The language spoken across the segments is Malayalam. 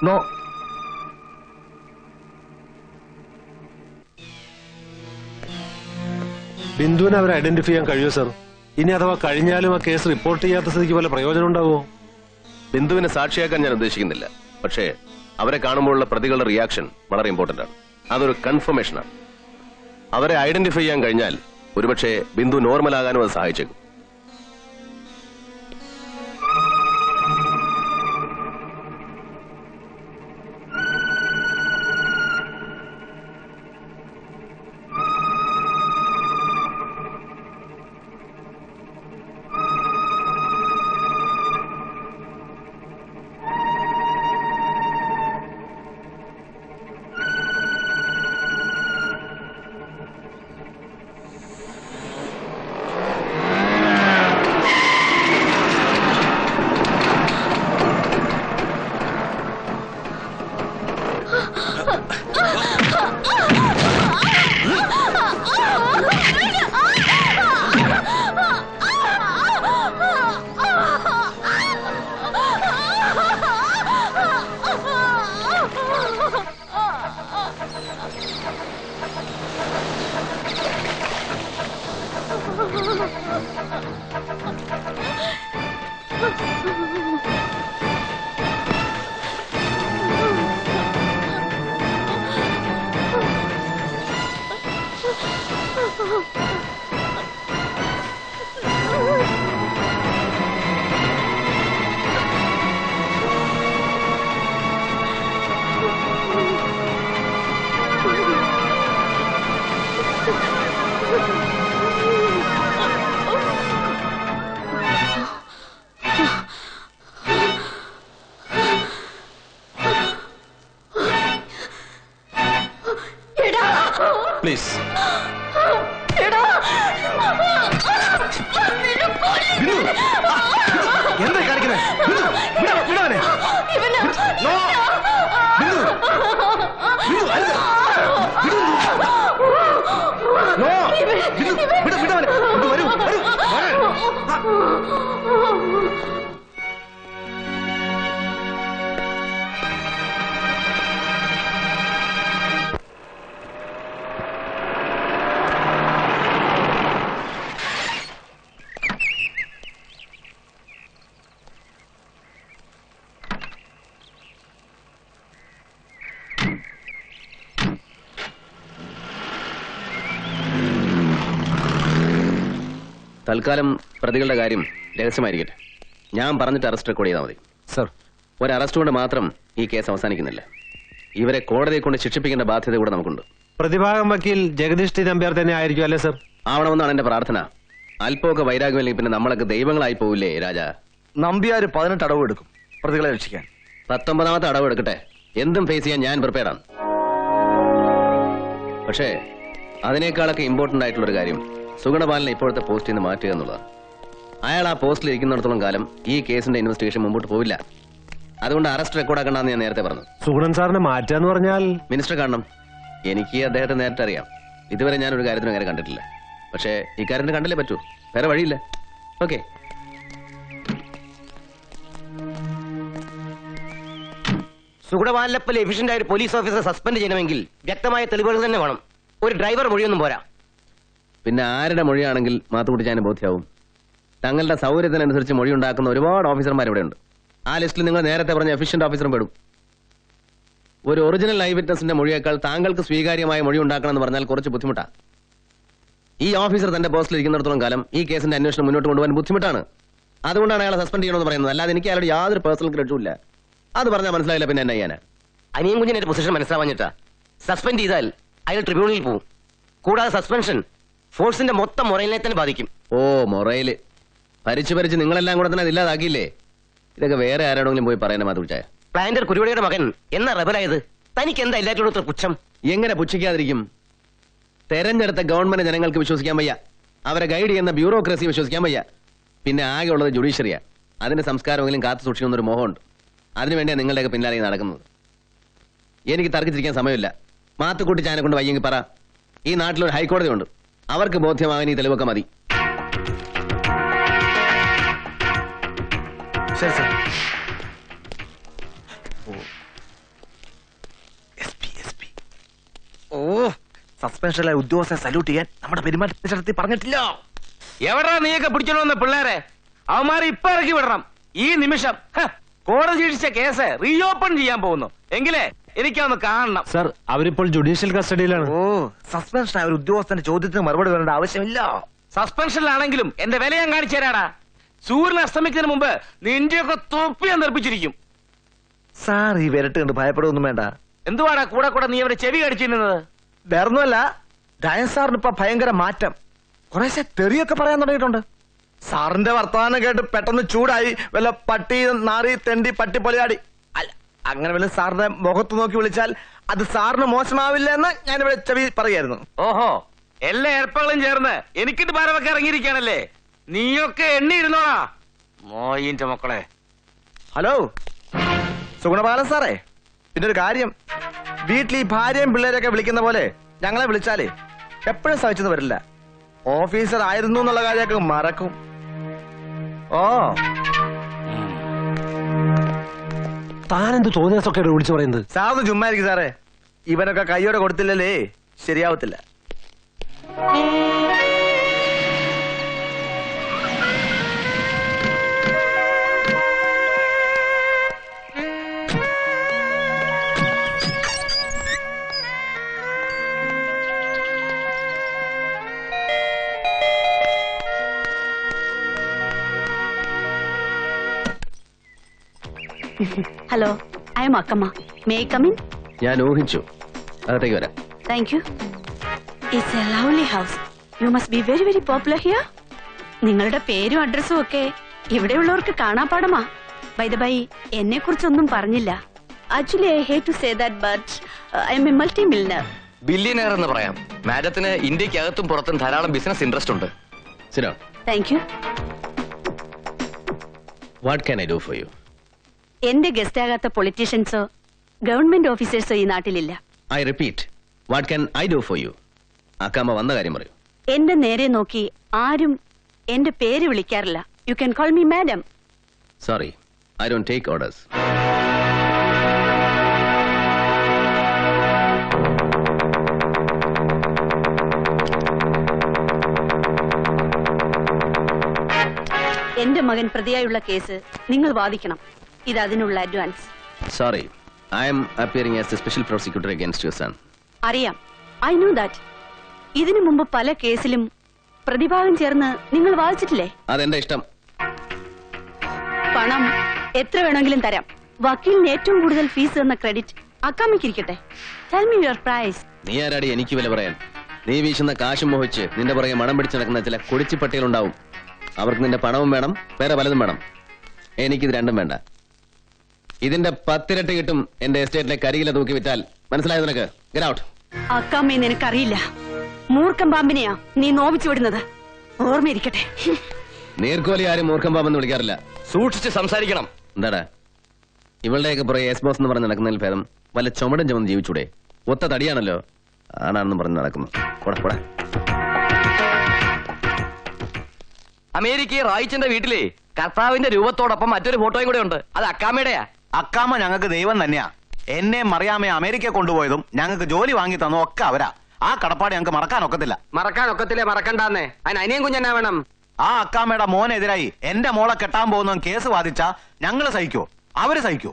No. ബിന്ദുവിനെ അവർ ഐഡന്റിഫൈ ചെയ്യാൻ കഴിയുമോ സർ? ഇനി അഥവാ കഴിഞ്ഞാലും ആ കേസ് റിപ്പോർട്ട് ചെയ്യാത്ത സ്ഥിതിക്ക് വല്ല പ്രയോജനം ഉണ്ടാവുമോ? ബിന്ദുവിനെ സാക്ഷിയാക്കാൻ ഞാൻ ഉദ്ദേശിക്കുന്നില്ല. പക്ഷേ അവരെ കാണുമ്പോഴുള്ള പ്രതികളുടെ റിയാക്ഷൻ വളരെ ഇമ്പോർട്ടന്റ് ആണ്. അതൊരു കൺഫർമേഷനാണ്. അവരെ ഐഡന്റിഫൈ ചെയ്യാൻ കഴിഞ്ഞാൽ ഒരുപക്ഷെ ബിന്ദു നോർമൽ ആകാനും അത് സഹായിച്ചേക്കും. പ്ലീസ് എന്താ കാണിക്കുന്നത്? തൽക്കാലം പ്രതികളുടെ കാര്യം രഹസ്യമായിരിക്കട്ടെ. ഞാൻ പറഞ്ഞിട്ട് അറസ്റ്റ് റെക്കോർഡ് ചെയ്താൽ മതി. സർ, ഒരു അറസ്റ്റ് കൊണ്ട് മാത്രം ഈ കേസ് അവസാനിക്കുന്നില്ല. ഇവരെ കോടതിയെ കൊണ്ട് ശിക്ഷിപ്പിക്കേണ്ട ബാധ്യത കൂടെ നമുക്കുണ്ട്. പ്രതിഭാഗം വക്കീൽ ജഗദീഷ് ടി നമ്പ്യാർ തന്നെ ആയിരിക്കും അല്ലേ സർ? ആവണമെന്നാണ് എന്റെ പ്രാർത്ഥന. അല്പമൊക്കെ വൈരാഗ്യമില്ലെങ്കിൽ പിന്നെ നമ്മളൊക്കെ ദൈവങ്ങളായി പോവില്ലേ രാജാ? നമ്പ്യാർ 18 അടവ് എടുക്കും പ്രതികളെ രക്ഷിക്കാൻ. 19ാമത്തെ അടവ് എടുക്കട്ടെ. എന്തും ഫേസ് ചെയ്യാൻ ഞാൻ പ്രിപ്പയർഡാണ്. പക്ഷേ അതിനേക്കാളൊക്കെ ഇമ്പോർട്ടന്റ് ആയിട്ടുള്ളൊരു കാര്യം സുഗുണപാലനെ ഇപ്പോഴത്തെ പോസ്റ്റിൽ നിന്ന് മാറ്റുക എന്നുള്ളതാണ്. അയാൾ ആ പോസ്റ്റിൽ ഇരിക്കുന്നിടത്തോളം കാലം ഈ കേസിന്റെ ഇൻവെസ്റ്റിഗേഷൻ മുമ്പോട്ട് പോവില്ല. അതുകൊണ്ട് അറസ്റ്റ് റെക്കോർഡാക്കണ്ടെന്ന് ഞാൻ നേരത്തെ പറഞ്ഞു. സുഗുണൻ സാറിനെ മാറ്റാന്ന് പറഞ്ഞാൽ മിനിസ്റ്റർ കാണണം. എനിക്ക് അദ്ദേഹത്തെ നേരത്തെ അറിയാം. ഇതുവരെ ഞാൻ ഒരു കാര്യത്തിനും അങ്ങനെ കണ്ടിട്ടില്ല. പക്ഷേ ഈ കാര്യത്തിന് കണ്ടല്ലേ പറ്റൂ, വേറെ വഴിയില്ല. ഓക്കെ, സുഗുണപാലനെ എഫിഷ്യന്റ് ആയ ഒരു പോലീസ് ഓഫീസറെ സസ്പെൻഡ് ചെയ്യണമെങ്കിൽ വ്യക്തമായ തെളിവുകൾ തന്നെ വേണം. ഒരു ഡ്രൈവർ മൊഴിയൊന്നും പോരാ. പിന്നെ ആരുടെ മൊഴിയാണെങ്കിൽ മാത്തുകുട്ടിച്ചാന് ബോധ്യാവും. തങ്ങളുടെ സൗകര്യത്തിനനുസരിച്ച് മൊഴി ഉണ്ടാക്കുന്ന ഒരുപാട് ഓഫീസർമാർ ഇവിടെ ഉണ്ട്. ആ ലിസ്റ്റിൽ നിങ്ങൾ നേരത്തെ പറഞ്ഞ എഫിഷ്യന്റ് ഓഫീസറും പെടും. ഒരു ഒറിജിനൽ ഐ വിറ്റ്നസിന്റെ മൊഴിയേക്കാൾ താങ്കൾക്ക് സ്വീകാര്യമായ മൊഴി ഉണ്ടാക്കണമെന്ന് പറഞ്ഞാൽ കുറച്ച് ബുദ്ധിമുട്ടാണ്. ഈ ഓഫീസർ തന്റെ പോസ്റ്റിൽ ഇരിക്കുന്നിടത്തോളം കാലം ഈ കേസിന്റെ അന്വേഷണം മുന്നോട്ട് കൊണ്ടുപോകാൻ ബുദ്ധിമുട്ടാണ്. അതുകൊണ്ടാണ് അയാളെ സസ്പെൻഡ് ചെയ്യണമെന്ന് പറയുന്നത്. അല്ലാതെ എനിക്ക് അയാളുടെ യാതൊരു പേഴ്സണൽ ഗ്രഡ്ജുമില്ല. അത് പറഞ്ഞാൽ മനസ്സിലായില്ല പിന്നെ എന്നെ ചെയ്യാനാ? അനിയൻ കുഞ്ഞിന്റെ പൊസിഷൻ മനസ്സിലാവാഞ്ഞിട്ടാ. സസ്പെൻഡ് ചെയ്താൽ അയാൾ ട്രിബ്യൂണലിൽ പോകും. കൂടാതെ സസ്പെൻഷൻ ഫോഴ്സിന്റെ മൊത്തം മൊറയിലിനെ തന്നെ ബാധിക്കും. ഓ, മൊറയില് ഭരിച്ച് നിങ്ങളെല്ലാം കൂടെ തന്നെ അത് ഇല്ലാതാക്കിയില്ലേ? ഇതൊക്കെ വേറെ ആരോടെങ്കിലും പോയി പറയാനേ മാതുച്ചായ. പ്ലാന്റർ കുരുവടിയുടെ മകൻ എന്നാ റബലായത്? തനിക്ക് എന്താ എല്ലാറ്റിനോട് പുച്ഛം? എങ്ങനെ പുച്ഛിക്കാതിരിക്കും? തെരഞ്ഞെടുത്ത ഗവൺമെന്റ് ജനങ്ങൾക്ക് വിശ്വസിക്കാൻ വയ്യ. അവരെ ഗൈഡ് ചെയ്യുന്ന ബ്യൂറോക്രസി വിശ്വസിക്കാൻ വയ്യ. പിന്നെ ആകെ ഉള്ളത് ജുഡീഷ്യറിയാ. അതിന്റെ സംസ്കാരമെങ്കിലും കാത്തു സൂക്ഷിക്കുന്നൊരു മോഹമുണ്ട്. അതിനുവേണ്ടിയാണ് നിങ്ങളുടെയൊക്കെ പിന്നാലെ നടക്കുന്നത്. എനിക്ക് തർക്കിച്ചിരിക്കാൻ സമയമില്ല. മാത്തുക്കുട്ടി ചായനെ കൊണ്ട് വയ്യെങ്കിൽ പറ. ഈ നാട്ടിലൊരു ഹൈക്കോടതി ഉണ്ട്. അവർക്ക് ബോധ്യമാകാൻ ഈ തെളിവൊക്കെ മതി. ശരി സാർ. ഓ, സസ്പെൻഷനിലെ ഉദ്യോഗസ്ഥരെ സല്യൂട്ട് ചെയ്യാൻ നമ്മുടെ പെരുമാറ്റത്തിൽ പറഞ്ഞിട്ടില്ല. എവിടാ നീയൊക്കെ പിടിച്ചോണ്ട് വന്ന പിള്ളേരെ? അവന്മാരെ ഇപ്പൊ ഇറക്കി വിടണം ഈ നിമിഷം. കോടതി ശിക്ഷിച്ച കേസ് റീഓപ്പൺ ചെയ്യാൻ പോകുന്നു. എങ്കിലേ എനിക്കൊന്ന് കാണണം. സർ, അവരിപ്പോൾ ജുഡീഷ്യൽ കസ്റ്റഡിയിലാണ്. ഓ, സസ്പെൻഷൻ ആയ ഒരു ഉദ്യോഗസ്ഥന്റെ ചോദ്യത്തിന് മറുപടി വരേണ്ട ആവശ്യമില്ല. സസ്പെൻഷനിലാണെങ്കിലും എന്റെ വില ഞാൻ കാണിച്ചു തരാടാ. സൂര്യൻ അസ്തമിക്കുന്നതിന് മുമ്പ് നിന്റെയൊക്കെ തൊപ്പി ഞാൻ തെറിപ്പിച്ചിരിക്കും. സാർ ഈ വിരട്ട് കണ്ട് ഭയപ്പെടുകയൊന്നും വേണ്ട. എന്തുവാടാ കൂടെ കൂടെ നീ അവരെ ചെവി കടിച്ചിരുന്നത്? വേറൊന്നുമല്ല, ഡയൻ സാറിന് ഇപ്പൊ ഭയങ്കര മാറ്റം. കുറേശ്ശെ തെറിയൊക്കെ പറയാൻ തുടങ്ങിയിട്ടുണ്ട്. സാറിന്റെ വർത്തമാനം കേട്ട് പെട്ടെന്ന് ചൂടായി വല്ല പട്ടി നാറി തെണ്ടി പട്ടി പൊലയാടി. അല്ല, അങ്ങനെ വല്ല സാറിന്റെ മുഖത്ത് നോക്കി വിളിച്ചാൽ അത് സാറിന് മോശമാവില്ല എന്ന് ഞാനിവിടെ ചെവി പറയായിരുന്നു. ഓഹോ, എല്ലാ ഏർപ്പകളും ചേർന്ന് എനിക്കിട്ട് പാരവൊക്കെ ഇറങ്ങിയിരിക്കാണല്ലേ? നീയൊക്കെ എണ്ണിയിരുന്നോടാ മോയിന്റെ മക്കളെ. ഹലോ സുഗുണപാലൻ സാറേ, പിന്നെ ഒരു കാര്യം, വീട്ടിൽ ഈ ഭാര്യയും പിള്ളേരൊക്കെ വിളിക്കുന്ന പോലെ ഞങ്ങളെ വിളിച്ചാലേ എപ്പോഴും സഹിച്ചെന്ന് വരില്ല. ഓഫീസർ ആയിരുന്നു എന്നുള്ള കാര്യമൊക്കെ മറക്കും. ഓ, താനെന്ത് തോന്നിയാസൊക്കെ വിളിച്ചു പറയുന്നത്? സാറിന് ചുമ്മായിരിക്കും സാറേ. ഇവനൊക്കെ കൈയോടെ കൊടുത്തില്ലല്ലേ ശരിയാവത്തില്ല. Hello, I am Akkamma. May I come in? ഞാൻ ഊഹിച്ചു. അകത്തേക്ക് വരാം. Thank you. It's a lovely house. You must be very very popular here. നിങ്ങളുടെ പേരും അഡ്രസ്സും ഒക്കെ ഇവിടെയുള്ളവർക്ക് കാണാപ്പാടമാ. ബൈ ദ ബൈ, എന്നെ കുറിച്ചൊന്നും പറഞ്ഞില്ല. Actually I hate to say that, but I am a multi millionaire. Billionaire എന്ന് പറയാം. മാഡത്തിന് ഇന്ത്യക്കകത്തും പുറത്തും ധാരാളം ബിസിനസ് ഇൻട്രസ്റ്റ് ഉണ്ട്. Sit down. Thank you. What can I do for you? എന്റെ ഗസ്റ്റ് ആകാത്ത പൊളിറ്റീഷ്യൻസോ ഗവൺമെന്റ് ഓഫീസേഴ്സോ ഈ നാട്ടിലില്ല. I repeat, what can I do for you? Akkamma വന്ന കാര്യം പറയൂ. എന്റെ നേരെ നോക്കി ആരും എന്റെ പേര് വിളിക്കാറില്ല. You can call me madam. Sorry, I don't take orders. എന്റെ മകൻ പ്രതിയായുള്ള കേസ് നിങ്ങൾ വാദിക്കണം. ഇത് അതിനുള്ള advance. Sorry, I am appearing as the special prosecutor against your son. അറിയാം, ഐ നോ ദാറ്റ്. ഇതിനു മുമ്പ് പല കേസിലും പ്രതിഭാഗം ചേർന്ന് നിങ്ങൾ വാദിച്ചിട്ടില്ലേ? അതെന്റെ ഇഷ്ടം. പണം എത്ര വേണമെങ്കിലും തരാം. വക്കീലിന് ഏറ്റവും കൂടുതൽ ഫീസ് എന്ന ക്രെഡിറ്റ് അക്കാമിക്കിരിക്കട്ടെ. Tell me your price. നീ ആരാടി എനിക്ക് വില പറയാൻ? നീ വീശുന്ന കാശും മോഹിച്ച് നിന്റെ പുറകെ മണം പിടിച്ച് നടക്കുന്ന ചില കുടിച്ചിപ്പട്ടികളുണ്ടാവും. അവർക്ക് നിന്റെ പണവും വേണം, വേറെ പലതും വേണം. എനിക്കിത് രണ്ടും വേണ്ട. ഇതിന്റെ 10 ഇരട്ടി കിട്ടും എന്റെ എസ്റ്റേറ്റിലെ കരികില തൂക്കി വിറ്റാൽ. മനസ്സിലായത് നിനക്ക്? Get out. അക്കാമ്മയെ നിനക്കറിയില്ല. മൂർഖം പാമ്പിനെയാ നീ നോവിച്ചു വിടുന്നത്. ഓർമ്മയിരിക്കട്ടെ. നീർക്കോലി ആരും മൂർഖം പാമ്പെന്ന് വിളിക്കാറില്ല. സൂക്ഷിച്ച് സംസാരിക്കണം. എന്താടാ ഇവളുടെയൊക്കെ പുറകെ എസ് ബോസ് എന്ന് പറഞ്ഞ് നടക്കുന്നതിൽ ഭേദം വല്ല ചുമടും ചുമന്ന് ജീവിച്ചൂടെ? ഒത്ത തടിയാണല്ലോ, ആണാണെന്ന് പറഞ്ഞ് നടക്കുന്നു. കൂടെ കൂടെ. അമേരിക്കയിൽ റായിച്ചന്റെ വീട്ടിലെ കർത്താവിന്റെ രൂപത്തോടൊപ്പം മറ്റൊരു ഫോട്ടോയും കൂടെ ഉണ്ട്. അത് അക്കാമയുടെയാ. അക്കാമ ഞങ്ങൾക്ക് ദൈവം തന്നെയാ. എന്നെ മറിയാമയെ അമേരിക്ക കൊണ്ടുപോയതും ഞങ്ങൾക്ക് ജോലി വാങ്ങി തന്നതും ഒക്കെ അവരാ. ആ കടപ്പാട് ഞങ്ങൾക്ക് മറക്കാൻ ഒക്കത്തില്ല. മറക്കാൻ ഒക്കത്തില്ലേ? മറക്കണ്ടാന്നേ. അതിന് അനിയൻ കുഞ്ഞെന്നാ വേണം? ആ അക്കാമ്മയുടെ മോനെതിരായി എന്റെ മോളെ കെട്ടാൻ പോകുന്ന കേസ് വാദിച്ചാ ഞങ്ങള് സഹിക്കോ? അവര് സഹിക്കോ?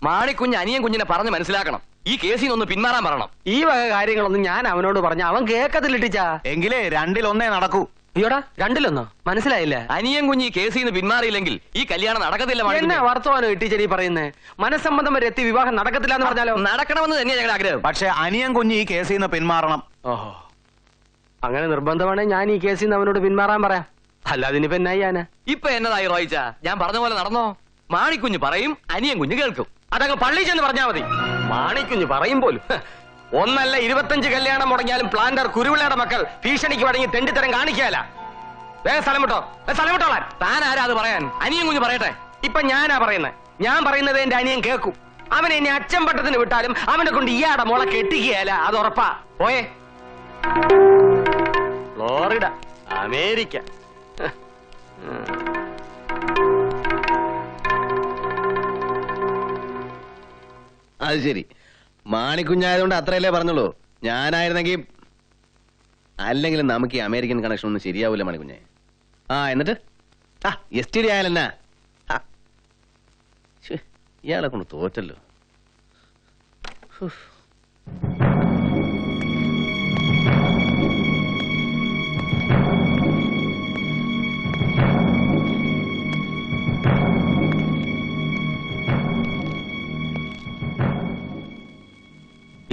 മാണിക്കുഞ്ഞ് അനിയൻ കുഞ്ഞിനെ പറഞ്ഞ് മനസ്സിലാക്കണം. ഈ കേസിൽ നിന്ന് പിന്മാറാൻ പറയണം. ഈ വക കാര്യങ്ങളൊന്നും ഞാൻ അവനോട് പറഞ്ഞ അവൻ കേക്കത്തില്ലിട്ടിച്ചാ. എങ്കിലേ 2-1 നടക്കൂ. അയ്യോടാ 2-1 മനസ്സിലായില്ല. അനിയൻ കുഞ്ഞ് ഈ കേസിൽ നിന്ന് പിന്മാറിയില്ലെങ്കിൽ ഈ കല്യാണം നടക്കത്തില്ല. എന്നെ മാണിക്കുഞ്ഞ് വർത്തമാനം ടീച്ചർ ഈ പറയുന്നേ? മനസ്സമ്മതം വരെ എത്തി വിവാഹം നടക്കത്തില്ല എന്ന് പറഞ്ഞാലോ? നടക്കണമെന്ന് തന്നെയാണ് ഞങ്ങളുടെ ആഗ്രഹം. പക്ഷെ അനിയൻ കുഞ്ഞ് ഈ കേസിൽ നിന്ന് പിന്മാറണം. ഓഹോ, അങ്ങനെ നിർബന്ധമാണെങ്കിൽ ഞാൻ ഈ കേസിൽ നിന്ന് അവനോട് പിന്മാറാൻ പറയാം. അല്ലാതെ ഇനിയിപ്പോ എന്നാ ചെയ്യാനാ? ഇപ്പൊ എന്നതായി റോയിച്ച? ഞാൻ പറഞ്ഞ പോലെ നടന്നോ? മാണിക്കുഞ്ഞ് പറയും, അനിയൻ കുഞ്ഞ് കേൾക്കും. അതങ്ങ് പള്ളി ചെന്ന് പറഞ്ഞാ മതി. മാണിക്കുഞ്ഞ് പറയും പോലും. ഒന്നല്ല 25 കല്യാണം മുടങ്ങിയാലും പ്ലാന്റർ കുരുവിളയുടെ മക്കൾ ഭീഷണിക്ക് വഴങ്ങി തെണ്ടിത്തരം കാണിക്കാല. വേഗം സ്ഥലം വിട്ടോ, സ്ഥലം വിട്ടോളാൻ. താൻ ആരാ അത് പറയാൻ? അനിയൻ കുഞ്ഞ് പറയട്ടെ. ഇപ്പൊ ഞാനാ പറയുന്നത്. ഞാൻ പറയുന്നത് എന്റെ അനിയൻ കേൾക്കും. അവനെ ഇനി അച്ഛൻ പട്ടത്തിന് വിട്ടാലും അവനെ കൊണ്ട് ഇയാടെ മോളെ കെട്ടിക്കുകയല്ല, അത് ഉറപ്പാ. പോയേ. Florida, America. അത് ശരി, മാണിക്കുഞ്ഞായതുകൊണ്ട് അത്രയല്ലേ പറഞ്ഞുള്ളൂ. ഞാനായിരുന്നെങ്കിൽ അല്ലെങ്കിൽ നമുക്ക് ഈ അമേരിക്കൻ കണക്ഷൻ ഒന്നും ശരിയാവൂല മാണിക്കുഞ്ഞെ. എന്നിട്ട് STD ആയാലെന്നാ? ഇയാളെ കൊണ്ട് തോറ്റല്ലോ.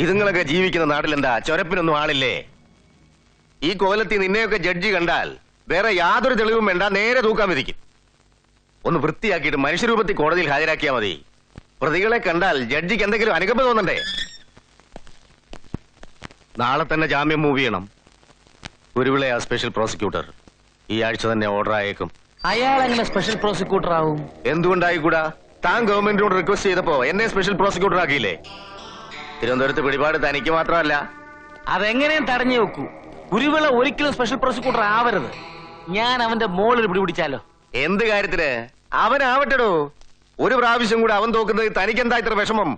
ഇതുങ്ങളൊക്കെ ജീവിക്കുന്ന നാട്ടിലെന്താ ചൊരപ്പിനൊന്നും ആളില്ലേ? ഈ കോലത്തിൽ നിന്നെയൊക്കെ ജഡ്ജി കണ്ടാൽ വേറെ യാതൊരു തെളിവും വേണ്ട, നേരെ തൂക്കാൻ വിധിക്കും. ഒന്ന് വൃത്തിയാക്കിയിട്ട് മനുഷ്യരൂപത്തിൽ കോടതിയിൽ ഹാജരാക്കിയാൽ മതി. പ്രതികളെ കണ്ടാൽ ജഡ്ജിക്ക് എന്തെങ്കിലും അനുകമ്പ തോന്നണ്ടേ? നാളെ തന്നെ ജാമ്യം മൂവ് ചെയ്യണം. കുരുവിള ആ സ്പെഷ്യൽ പ്രോസിക്യൂട്ടർ ഈ ആഴ്ച തന്നെ ഓർഡർ ആയേക്കും. അയാൾ എങ്ങനെ സ്പെഷ്യൽ പ്രോസിക്യൂട്ടർ ആവും? എന്തുകൊണ്ടായിക്കൂടാ? താൻ ഗവൺമെന്റിനോട് റിക്വസ്റ്റ് ചെയ്തപ്പോ എന്നെ സ്പെഷ്യൽ പ്രോസിക്യൂട്ടർ ആക്കിയില്ലേ? തിരുവനന്തപുരത്ത് പിടിപാട് തനിക്ക് മാത്രമല്ല. അതെങ്ങനെയും തടഞ്ഞു വെക്കൂ. കുരുവിള ഒരിക്കലും സ്പെഷ്യൽ പ്രോസിക്യൂട്ടർ ആവരുത്. ഞാൻ അവന്റെ മോളിൽ പിടിപിടിച്ചാലോ? എന്ത് കാര്യത്തിന്? അവനാവട്ടെടോ. ഒരു പ്രാവശ്യം കൂടെ അവൻ തോക്കുന്നത് തനിക്കെന്താ ഇത്ര വിഷമം?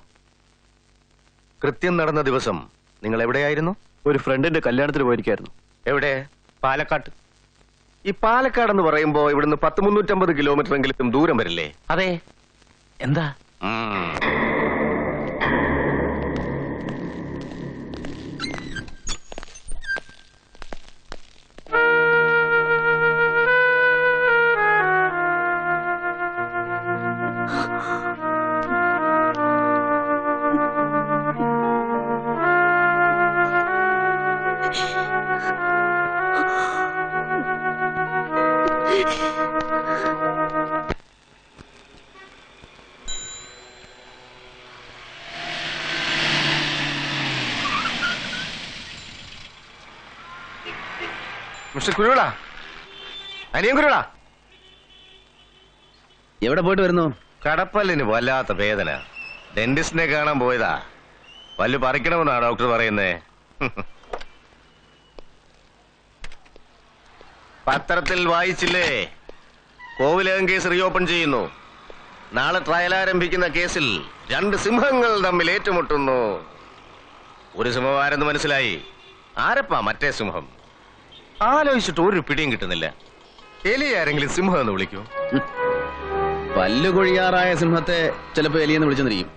കൃത്യം നടന്ന ദിവസം നിങ്ങൾ എവിടെയായിരുന്നു? ഒരു ഫ്രണ്ടിന്റെ കല്യാണത്തിന് പോയിരിക്കായിരുന്നു. എവിടെ? പാലക്കാട്ട്. ഈ പാലക്കാട് എന്ന് പറയുമ്പോ ഇവിടുന്ന് 350 കിലോമീറ്റർ എങ്കിലും ദൂരം വരില്ലേ? അതെ. എന്താ? മിസ്റ്റർ കുരുവിള, അനിയൻ കുരുവിള, എവിടെ പോയിട്ട് വരുന്നു? കടപ്പല്ലിന് വല്ലാത്ത വേദന. ഡെന്റിസ്റ്റിനെ കാണാൻ പോയതാ. പല്ല് പറിക്കണമെന്നാ ഡോക്ടർ പറയുന്നേ. പത്രത്തിൽ വായിച്ചില്ലേ? കോവിലകം കേസ് റീഓപ്പൺ ചെയ്യുന്നു. നാളെ ട്രയൽ ആരംഭിക്കുന്ന കേസിൽ 2 സിംഹങ്ങൾ തമ്മിൽ ഏറ്റുമുട്ടുന്നു. ഒരു സിംഹം ആരെന്ന് മനസ്സിലായി. ആരപ്പാ മറ്റേ സിംഹം? ആലോചിച്ചിട്ട് ഒരു പിടിയും കിട്ടുന്നില്ല. എലി ആരെങ്കിലും സിംഹം എന്ന് വിളിക്കൂ? പല്ല് കൊഴിയാറായ സിംഹത്തെ ചിലപ്പോ എലിയെന്ന് വിളിച്ചെന്നിരിക്കും.